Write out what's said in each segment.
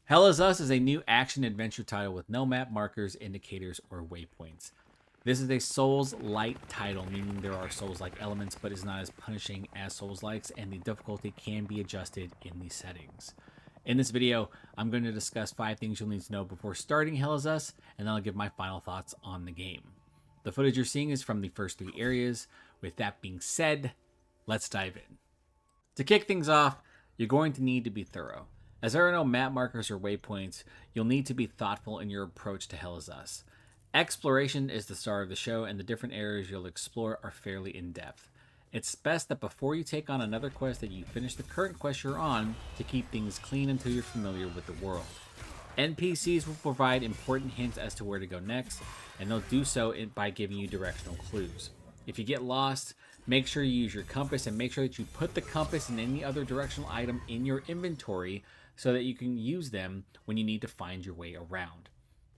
Hell is Us is a new action-adventure title with no map markers, indicators, or waypoints. This is a Souls-light title, meaning there are Souls-like elements, but is not as punishing as Souls-likes, and the difficulty can be adjusted in the settings. In this video, I'm going to discuss 5 things you'll need to know before starting Hell is Us, and then I'll give my final thoughts on the game. The footage you're seeing is from the first 3 areas. With that being said, let's dive in. To kick things off, you're going to need to be thorough. As there are no map markers or waypoints, you'll need to be thoughtful in your approach to Hell is Us. Exploration is the star of the show, and the different areas you'll explore are fairly in-depth. It's best that before you take on another quest that you finish the current quest you're on to keep things clean until you're familiar with the world. NPCs will provide important hints as to where to go next, and they'll do so by giving you directional clues. If you get lost, make sure you use your compass and make sure that you put the compass and any other directional item in your inventory so that you can use them when you need to find your way around.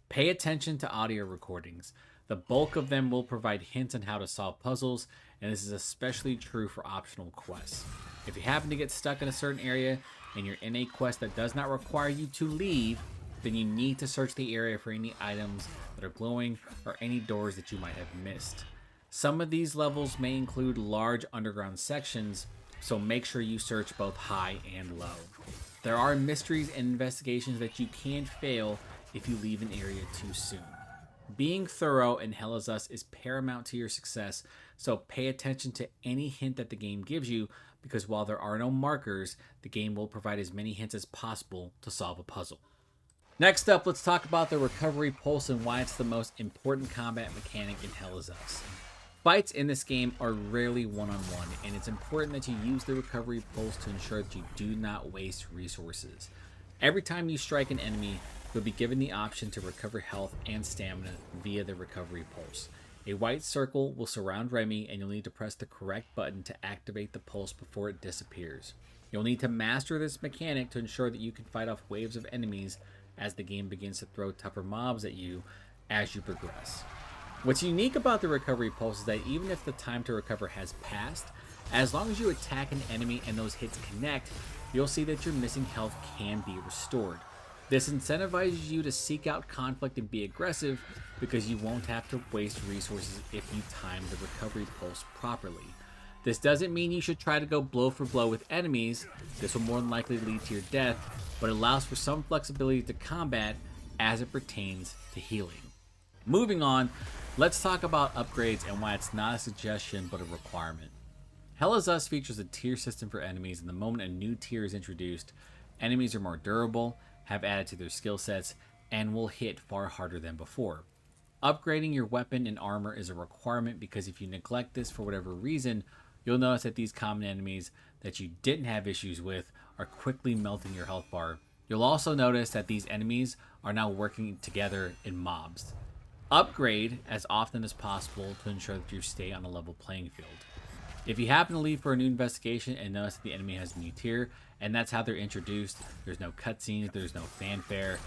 Pay attention to audio recordings. The bulk of them will provide hints on how to solve puzzles, and this is especially true for optional quests. If you happen to get stuck in a certain area and you're in a quest that does not require you to leave, then you need to search the area for any items that are glowing or any doors that you might have missed. Some of these levels may include large underground sections, so make sure you search both high and low. There are mysteries and investigations that you can fail if you leave an area too soon. Being thorough in Hell is Us is paramount to your success, so pay attention to any hint that the game gives you, because while there are no markers, the game will provide as many hints as possible to solve a puzzle. Next up, let's talk about the recovery pulse and why it's the most important combat mechanic in Hell is Us. Fights in this game are rarely one-on-one, and it's important that you use the recovery pulse to ensure that you do not waste resources. Every time you strike an enemy, you'll be given the option to recover health and stamina via the recovery pulse. A white circle will surround Remy, and you'll need to press the correct button to activate the pulse before it disappears. You'll need to master this mechanic to ensure that you can fight off waves of enemies as the game begins to throw tougher mobs at you as you progress. What's unique about the recovery pulse is that even if the time to recover has passed, as long as you attack an enemy and those hits connect, you'll see that your missing health can be restored. This incentivizes you to seek out conflict and be aggressive because you won't have to waste resources if you time the recovery pulse properly. This doesn't mean you should try to go blow for blow with enemies. This will more than likely lead to your death, but allows for some flexibility to combat as it pertains to healing. Moving on, let's talk about upgrades and why it's not a suggestion but a requirement. Hell is Us features a tier system for enemies, and the moment a new tier is introduced, enemies are more durable, have added to their skill sets, and will hit far harder than before. Upgrading your weapon and armor is a requirement because if you neglect this for whatever reason, you'll notice that these common enemies that you didn't have issues with are quickly melting your health bar. You'll also notice that these enemies are now working together in mobs. Upgrade as often as possible to ensure that you stay on a level playing field. If you happen to leave for a new investigation and notice that the enemy has a new tier, and that's how they're introduced, there's no cutscenes, there's no fanfare,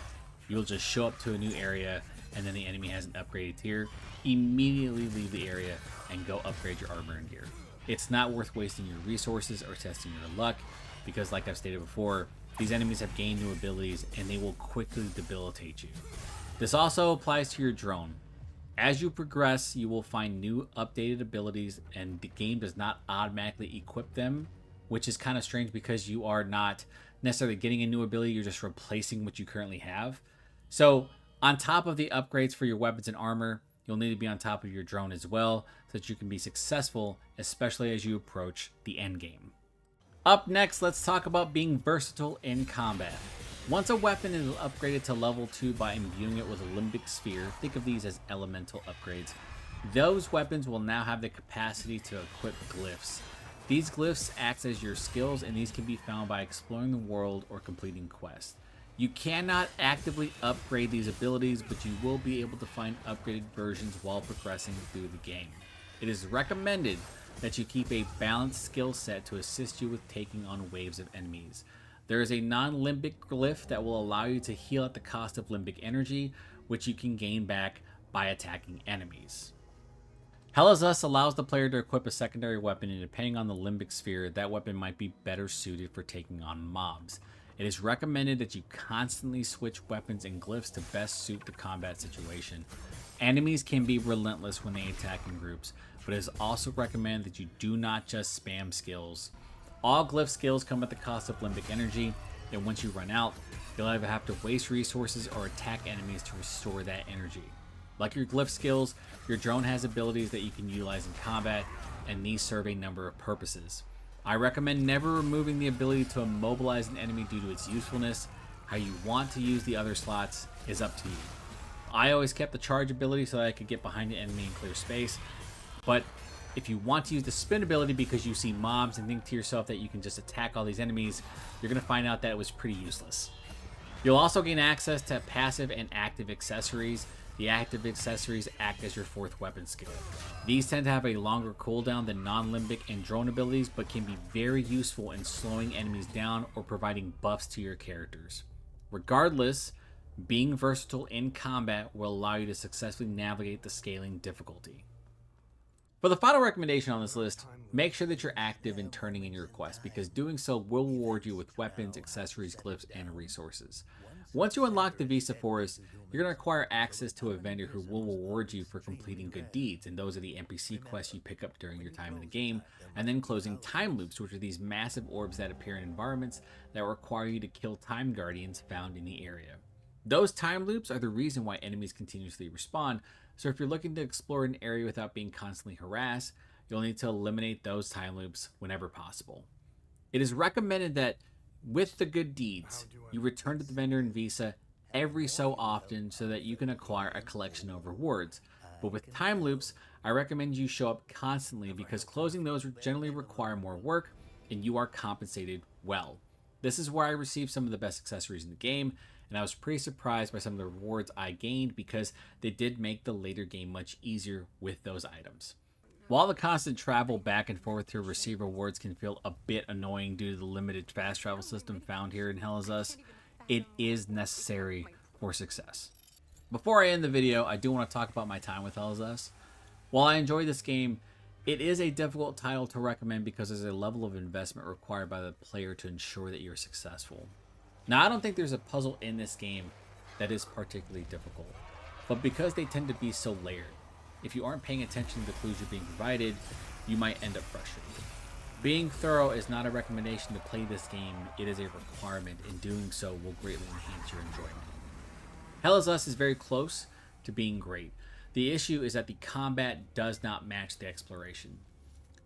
you'll just show up to a new area and then the enemy has an upgraded tier, immediately leave the area and go upgrade your armor and gear. It's not worth wasting your resources or testing your luck because, like I've stated before, these enemies have gained new abilities and they will quickly debilitate you. This also applies to your drone. As you progress, you will find new updated abilities, and the game does not automatically equip them, which is kind of strange because you are not necessarily getting a new ability, you're just replacing what you currently have. So, on top of the upgrades for your weapons and armor, you'll need to be on top of your drone as well so that you can be successful, especially as you approach the end game. Up next, let's talk about being versatile in combat. Once a weapon is upgraded to level 2 by imbuing it with a limbic sphere, think of these as elemental upgrades, those weapons will now have the capacity to equip glyphs. These glyphs act as your skills, and these can be found by exploring the world or completing quests. You cannot actively upgrade these abilities, but you will be able to find upgraded versions while progressing through the game. It is recommended that you keep a balanced skill set to assist you with taking on waves of enemies. There is a non-limbic glyph that will allow you to heal at the cost of limbic energy, which you can gain back by attacking enemies. Hell is Us allows the player to equip a secondary weapon, and depending on the limbic sphere, that weapon might be better suited for taking on mobs. It is recommended that you constantly switch weapons and glyphs to best suit the combat situation. Enemies can be relentless when they attack in groups, but it is also recommended that you do not just spam skills. All glyph skills come at the cost of limbic energy, and once you run out, you'll either have to waste resources or attack enemies to restore that energy. Like your glyph skills, your drone has abilities that you can utilize in combat, and these serve a number of purposes. I recommend never removing the ability to immobilize an enemy due to its usefulness. How you want to use the other slots is up to you. I always kept the charge ability so that I could get behind the enemy and clear space, but if you want to use the spin ability because you see mobs and think to yourself that you can just attack all these enemies, you're going to find out that it was pretty useless. You'll also gain access to passive and active accessories. The active accessories act as your fourth weapon skill. These tend to have a longer cooldown than non-limbic and drone abilities, but can be very useful in slowing enemies down or providing buffs to your characters. Regardless, being versatile in combat will allow you to successfully navigate the scaling difficulty. For the final recommendation on this list, make sure that you're active in turning in your requests, because doing so will reward you with weapons, accessories, glyphs, and resources. Once you unlock the Visa Forest, you're going to acquire access to a vendor who will reward you for completing good deeds, and those are the NPC quests you pick up during your time in the game, and then closing time loops, which are these massive orbs that appear in environments that require you to kill time guardians found in the area. Those time loops are the reason why enemies continuously respawn, so if you're looking to explore an area without being constantly harassed, you'll need to eliminate those time loops whenever possible. It is recommended that with the good deeds, you return to the vendor in Visa every so often so that you can acquire a collection of rewards. But with time loops, I recommend you show up constantly because closing those generally require more work and you are compensated well. This is where I received some of the best accessories in the game, and I was pretty surprised by some of the rewards I gained because they did make the later game much easier with those items. While the constant travel back and forth to receive rewards can feel a bit annoying due to the limited fast travel system found here in Hell Is Us, it is necessary for success. Before I end the video, I do want to talk about my time with Hell Is Us. While I enjoy this game, it is a difficult title to recommend because there's a level of investment required by the player to ensure that you're successful. Now, I don't think there's a puzzle in this game that is particularly difficult, but because they tend to be so layered, if you aren't paying attention to the clues you're being provided, you might end up frustrated. Being thorough is not a recommendation to play this game, it is a requirement, and doing so will greatly enhance your enjoyment. Hell Is Us is very close to being great. The issue is that the combat does not match the exploration.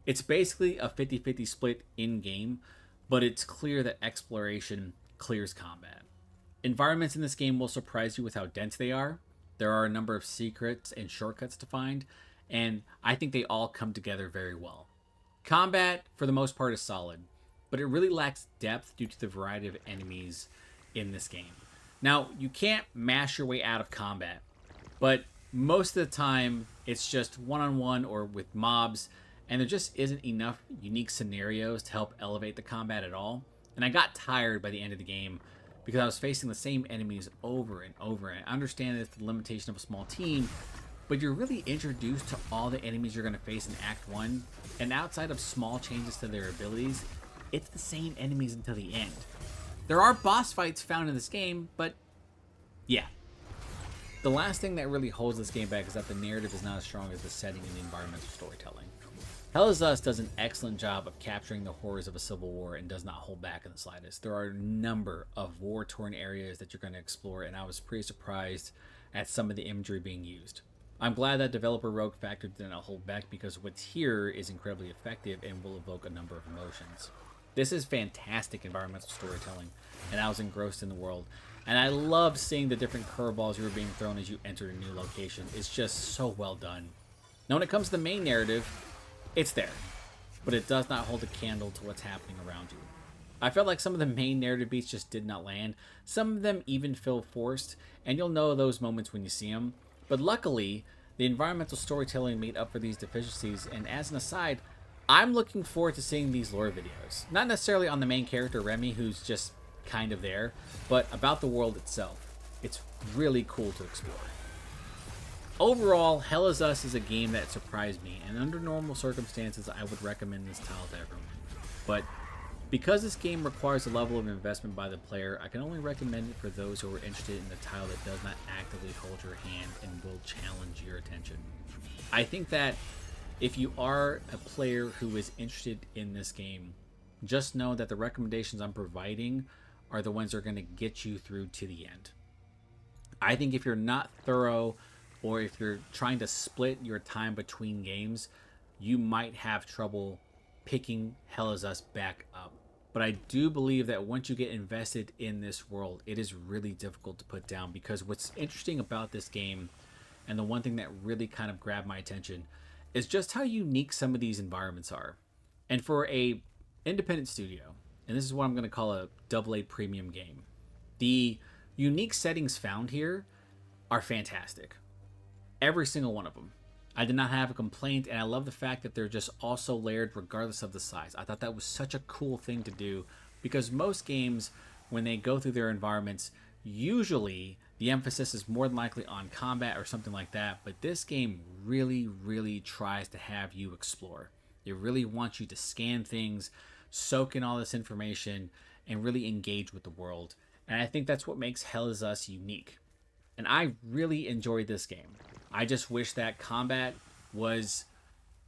It's basically a 50-50 split in-game, but it's clear that exploration clears combat. Environments in this game will surprise you with how dense they are. There are a number of secrets and shortcuts to find, and I think they all come together very well. Combat, for the most part, is solid, but it really lacks depth due to the variety of enemies in this game. Now, you can't mash your way out of combat, but most of the time, it's just one-on-one or with mobs, and there just isn't enough unique scenarios to help elevate the combat at all. And I got tired by the end of the game because I was facing the same enemies over and over. And I understand it's the limitation of a small team, but you're really introduced to all the enemies you're going to face in Act 1, and outside of small changes to their abilities, it's the same enemies until the end. There are boss fights found in this game, but yeah. The last thing that really holds this game back is that the narrative is not as strong as the setting and the environmental storytelling. Hell Is Us does an excellent job of capturing the horrors of a civil war and does not hold back in the slightest. There are a number of war-torn areas that you're going to explore, and I was pretty surprised at some of the imagery being used. I'm glad that developer Rogue Factor did not hold back because what's here is incredibly effective and will evoke a number of emotions. This is fantastic environmental storytelling, and I was engrossed in the world. And I loved seeing the different curveballs you were being thrown as you entered a new location. It's just so well done. Now when it comes to the main narrative, it's there, but it does not hold a candle to what's happening around you. I felt like some of the main narrative beats just did not land. Some of them even feel forced, and you'll know those moments when you see them. But luckily, the environmental storytelling made up for these deficiencies, and as an aside, I'm looking forward to seeing these lore videos. Not necessarily on the main character, Remy, who's just kind of there, but about the world itself. It's really cool to explore. Overall, Hell Is Us is a game that surprised me, and under normal circumstances, I would recommend this title to everyone. But Because this game requires a level of investment by the player, I can only recommend it for those who are interested in a title that does not actively hold your hand and will challenge your attention. I think that if you are a player who is interested in this game, just know that the recommendations I'm providing are the ones that are going to get you through to the end. I think if you're not thorough or if you're trying to split your time between games, you might have trouble picking Hell Is Us back up. But I do believe that once you get invested in this world, it is really difficult to put down, because what's interesting about this game, and the one thing that really kind of grabbed my attention, is just how unique some of these environments are. And for a independent studio, and this is what I'm going to call a AA premium game, the unique settings found here are fantastic. Every single one of them. I did not have a complaint, and I love the fact that they're just also layered regardless of the size. I thought that was such a cool thing to do, because most games, when they go through their environments, usually the emphasis is more than likely on combat or something like that, but this game really, really tries to have you explore. It really wants you to scan things, soak in all this information, and really engage with the world. And I think that's what makes Hell Is Us unique. And I really enjoyed this game. I just wish that combat was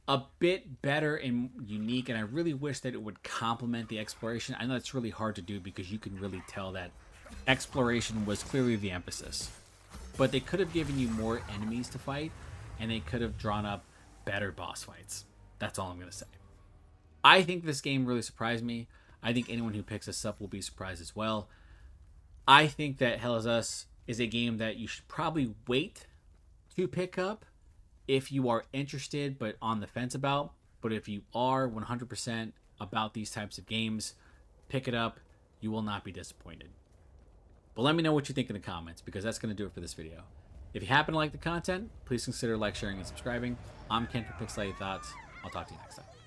a bit better and unique, and I really wish that it would complement the exploration. I know it's really hard to do because you can really tell that exploration was clearly the emphasis. But they could have given you more enemies to fight, and they could have drawn up better boss fights. That's all I'm going to say. I think this game really surprised me. I think anyone who picks this up will be surprised as well. I think that Hell Is Us is a game that you should probably wait to pick up if you are interested but on the fence about. But if you are 100% about these types of games, pick it up. You will not be disappointed. But let me know what you think in the comments, because that's going to do it for this video. If you happen to like the content, please consider like, sharing, and subscribing. I'm Ken for Pixelated Thoughts. I'll talk to you next time.